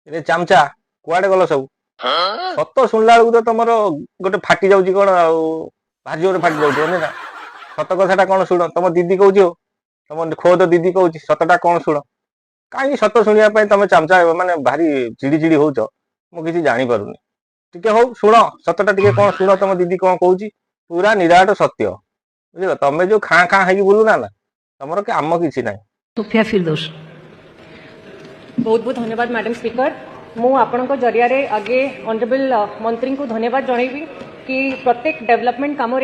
ए चामचा कुआडे गल सब सत शुणला बेलू तो तुम गोटे फाटी जाऊँ कौन भारी जोरे फाटी जाऊँ ना सत कथा कौन शुण तुम दीदी कहूँ तुम खोद दीदी कहूँ सतटा कौन शुण कहीं सत शुणा तुम चामचा माने भारी चिड़ी चिड़ी होच मुझे जानी पारुनी टिके हो शुण सतटा टिके कौन शुण तुम दीदी कौन कहूँ पूरा निराट सत्य बुझल तुम जो खाँ खाँ है बुलू ना तुमर के आम कि ना सुफिया फिरदौस। बहुत बहुत धन्यवाद मैडम स्पीकर मु आपण जरिया आगे ऑनरेबल मंत्री को धन्यवाद जनइबी कि प्रत्येक डेवलपमेंट काम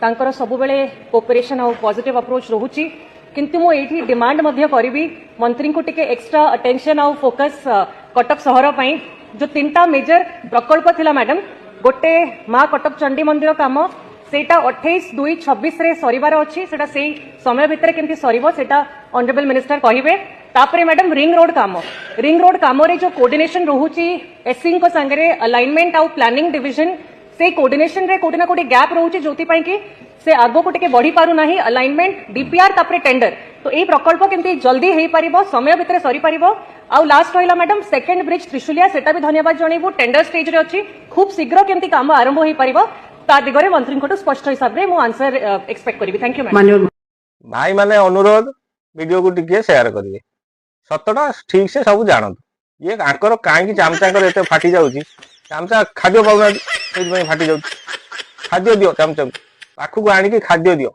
तांकर सब बेले कोऑपरेशन और पॉजिटिव अप्रोच रोची किंतु मु एठी डिमांड करी मंत्री को टिके एक्स्ट्रा अटेंशन और फोकस कटक सहर पई जो 3टा मेजर प्रकल्प थिला मैडम गोटे माँ कटक चंडी मंदिर काम सेटा 28/2/26 रे सरीबार अछि सेटा सेही समय भितर केमती सरीबो सेटा ऑनरेबल मिनिस्टर कहिबे तापरे मैडम रिंग रोड काम रे जो कोऑर्डिनेशन रहूची एससी को संगरे अलाइनमेंट आउ प्लानिंग डिवीजन से कोऑर्डिनेशन रे कोटी ना कोटी गैप रहूची जोति पई कि से आगो को टिके बढ़ी पारु नाही अलाइनमेंट डीपीआर तापरे टेंडर तो ए प्रकल्प केमती जल्दी हेई परिबो समय भितर सरी परिबो आउ लास्ट रहिला मैडम सेकंड ब्रिज त्रिशुलिया सेटा भी धन्यवाद जणैबु टेंडर स्टेज रे अछि खूब शीघ्र केमती काम आरंभ हेई परिबो ता दिगरे मंत्री को स्पष्ट हिसाब रे मु आंसर एक्सपेक्ट करिवि थैंक यू मैडम भाई माने अनुरोध वीडियो को टिके शेयर करिवे सतटा ठीक से सब जानत ये आंकर काहे चामचाकर एते फाटी जाउची चामचा खाद्य पाउना फाटी जाउची खाद्य दियो चामचा पाखु को आनी कि खाद्य दियो